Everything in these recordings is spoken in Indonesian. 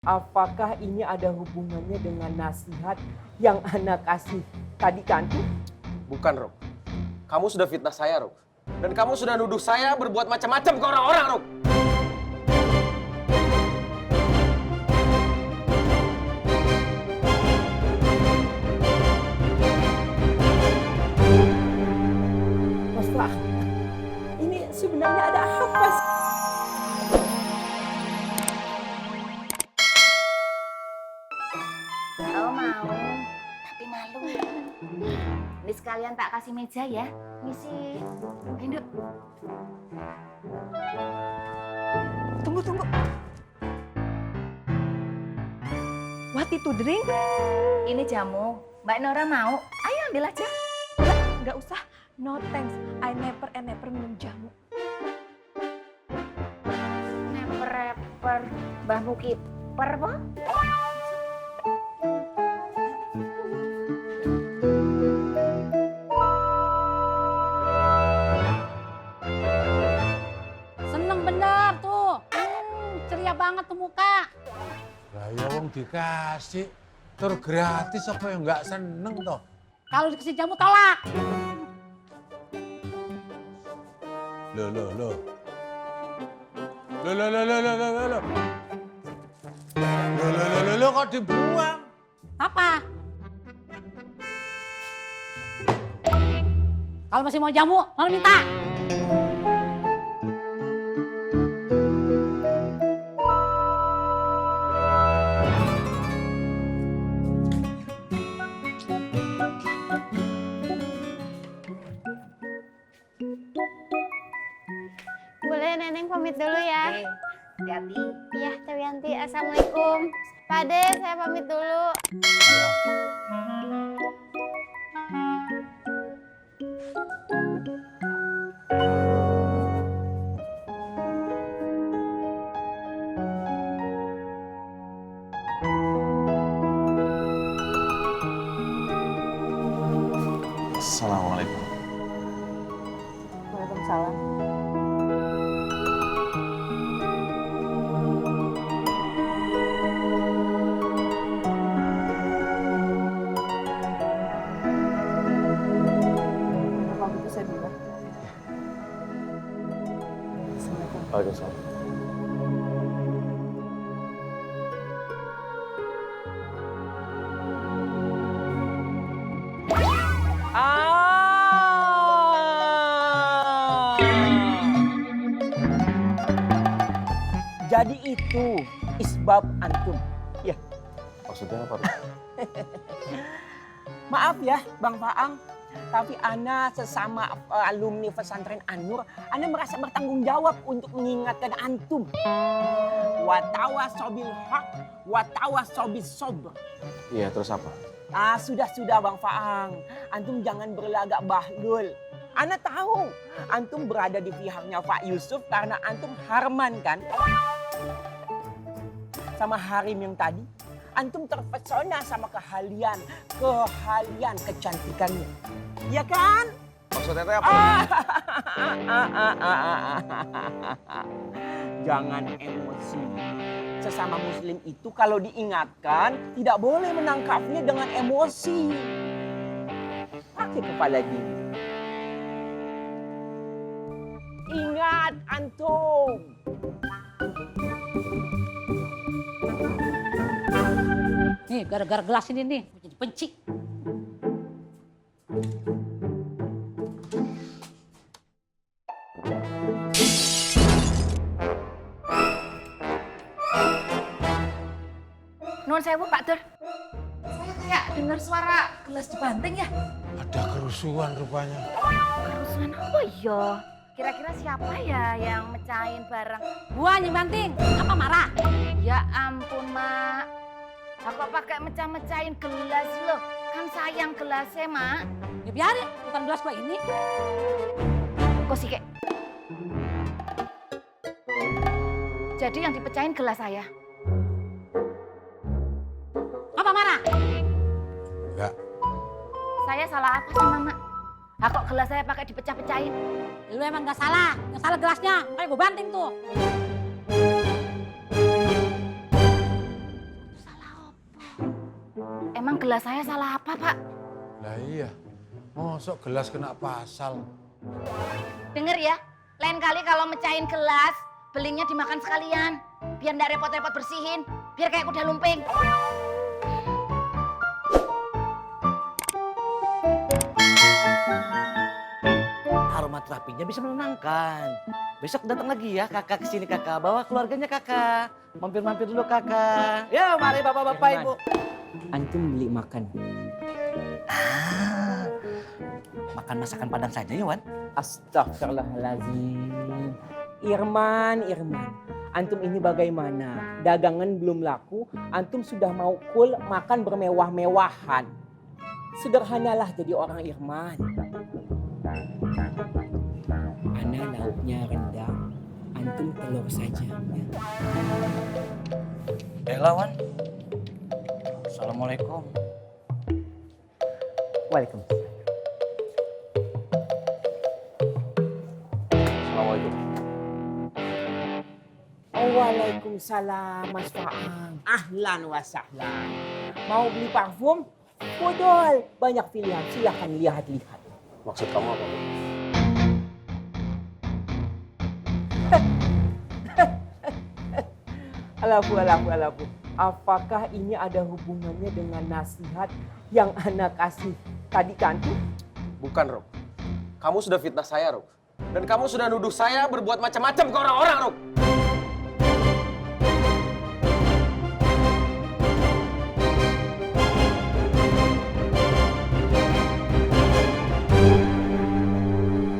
apakah ini ada hubungannya dengan nasihat yang Ana kasih tadi ke antum? Bukan, Ruk. Kamu sudah fitnah saya, Ruk. Dan kamu sudah nuduh saya berbuat macam-macam ke orang-orang, Ruk. Mas Faham, ini sebenarnya ada apa sih? Kalau mau, tapi malu. Ini sekalian tak kasih meja ya. Misi. Induk. Tunggu. What itu drink? Ini jamu. Mbak Nora mau? Ayo ambil aja. Nggak usah. No thanks. I never minum jamu. Neper-reper. Mbah Mukiper, po? Seneng bener tuh. Ceria banget tuh muka. Lah ya wong dikasih tur gratis apa yang nggak seneng toh? Kalau dikasih jamu tolak. Loh. Loh kok dibuang? Apa? Kalau masih mau jamu, mau minta. Boleh Neneng pamit dulu ya. Oke, hati-hati. Iya, Teh Wianti. Assalamualaikum. Pak Ade, saya pamit dulu. Assalamualaikum. Waalaikumsalam. Kalau gitu saya dulu. Assalamualaikum. Waalaikumsalam. Jadi itu isbab antum. Ya, Maksudnya apa, Ruk? maaf ya Bang Faang, tapi Ana sesama alumni pesantren An-Nur, Ana merasa bertanggung jawab untuk mengingatkan antum. Watawasobil haq, watawasobis sobr. Iya, terus apa? Sudah Bang Faang, antum jangan berlagak bahlul. Ana tahu antum berada di pihaknya Pak Yusuf karena antum Harman kan? Sama Harim yang tadi, antum terpesona sama keahlian, kecantikannya. Ya kan? Maksudnya itu apa? Jangan emosi. Sesama muslim itu kalau diingatkan tidak boleh menangkapnya dengan emosi. Pakai kepala dingin. Ingat antum. Nih, gara-gara gelas ini nih, jadi benci. Nuwun sewu, Pak Dur. Saya kayak dengar suara gelas dibanting ya. Ada kerusuhan rupanya. Kerusuhan apa ya? Kira-kira siapa ya yang mecahin barang? Gua nih banting, apa marah? Ya ampun, Mak. Aku pakai mecah-mecahin gelas loh. Kan sayang gelasnya, Mak. Ya biarin, bukan gelas gua ini. Kok sih, Kek? Jadi yang dipecahin gelas saya. Apa marah? Enggak. Saya salah apa sih, Mama? Kok gelas saya pakai dipecah-pecahin? Lu emang gak salah, yang salah gelasnya. Makanya gua banting tuh. Emang gelas saya salah apa, Pak? Lah iya, mosok gelas kena pasal. Dengar ya, lain kali kalau mecahin gelas, belingnya dimakan sekalian. Biar nggak repot-repot bersihin, biar kayak kuda lumping. Aroma terapinya bisa menenangkan. Besok datang lagi ya kakak kesini kakak. Bawa keluarganya kakak. Mampir-mampir dulu kakak. Ya mari bapak-bapak Irman. ibu. Antum beli makan. Makan masakan Padang saja ya Wan. Astagfirullahaladzim. Irman. Antum ini bagaimana? Dagangan belum laku, antum sudah mau cool makan bermewah-mewahan. Sederhanalah jadi orang Irman. Ana lauknya rendang, antum telur saja. Wan. Assalamualaikum. Waalaikumsalam. Assalamualaikum. Waalaikumsalam Mas Faang. Ahlan wa sahlan. Mau beli parfum? Bodol. Banyak pilihan, silahkan lihat-lihat. Maksud kamu apa, Bu? Alafu. Apakah ini ada hubungannya dengan nasihat yang anak kasih tadi kan? Bukan, Rok. Kamu sudah fitnah saya, Rok. Dan kamu sudah nuduh saya berbuat macam-macam ke orang-orang, Rok.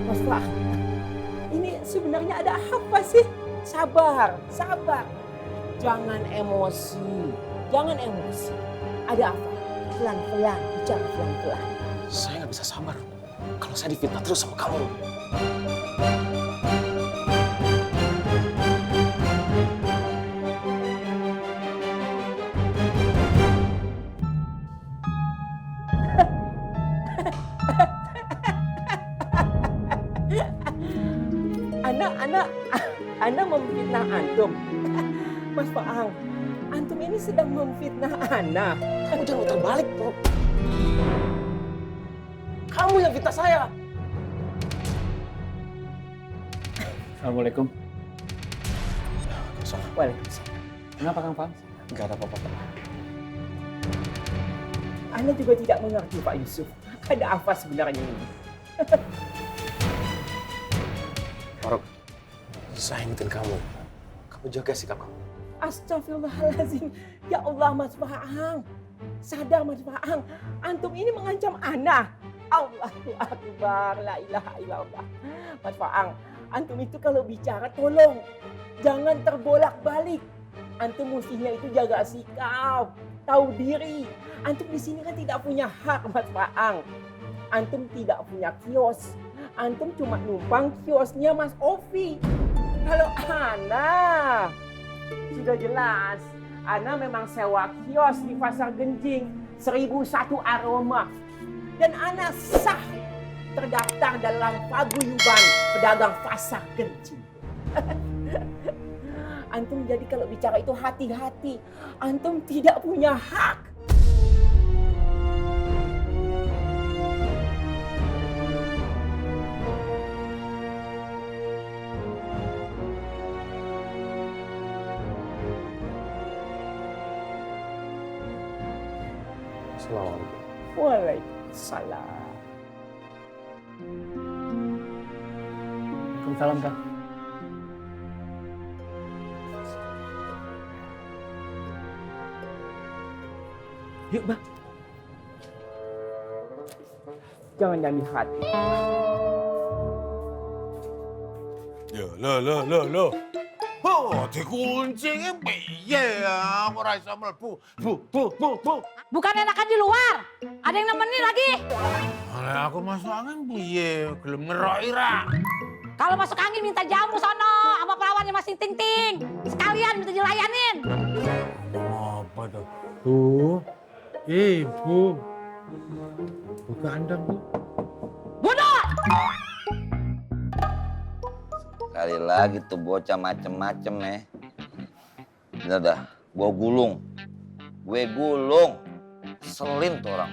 Mas Faang, ini sebenarnya ada apa sih? Sabar. Jangan emosi. Ada apa? Pelan-pelan, bicara pelan-pelan. Saya nggak bisa sabar kalau saya difitnah terus sama kamu. Anda memfitnah antum. Mas Faang, antum ini sedang memfitnah Ana. Kamu jangan muter balik, Rok. Kamu yang fitnah saya. Assalamualaikum. Waalaikumsalam. Kenapa Kang Fang? Nggak ada apa-apa, Pak. Ana juga tidak mengerti Pak Yusuf. Ada apa sebenarnya ini? Rok, saya ingetin kamu. Kamu jaga sikap kamu. Astagfirullahaladzim. Ya Allah Mas Faang. Sadar Mas Faang. Antum ini mengancam Ana. Allahu Akbar. La ilaha illallah. Mas Faang. Antum itu kalau bicara tolong. Jangan terbolak-balik. Antum mestinya itu jaga sikap. Tahu diri. Antum di sini kan tidak punya hak Mas Faang. Antum tidak punya kios. Antum cuma numpang kiosnya Mas Ovi. Kalau Ana, sudah jelas. Ana memang sewa kios di Pasar Genjing. 1001 aroma. Dan Ana sah terdaftar dalam paguyuban pedagang Pasar Genjing. Antum jadi kalau bicara itu hati-hati. Antum tidak punya hak. Assalamualaikum. Waalaikumsalam. Waalaikumsalam Kang. Yuk Bang. Jangan nyami hati. Ya, lo. Oh, dikunci ki piye ya? Ora iso mlebu. Bu. Bukan enakan di luar. Ada yang nemenin lagi. Lah aku masuk angin piye? Gelem ngeroki ra. Kalau masuk angin minta jamu sono sama perawannya Mas Ting. Sekalian minta dilayanin. Apa tuh? Bu. Ibu. Buka andang, Bu. Bodoh! Kali lagi tuh bocah macem-macem Bener dah, gue gulung. ngeselin tuh orang.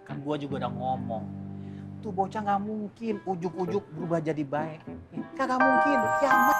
Kan gua juga udah ngomong. Tuh bocah nggak mungkin ujuk-ujuk berubah jadi baik. Kagak mungkin, kiamat.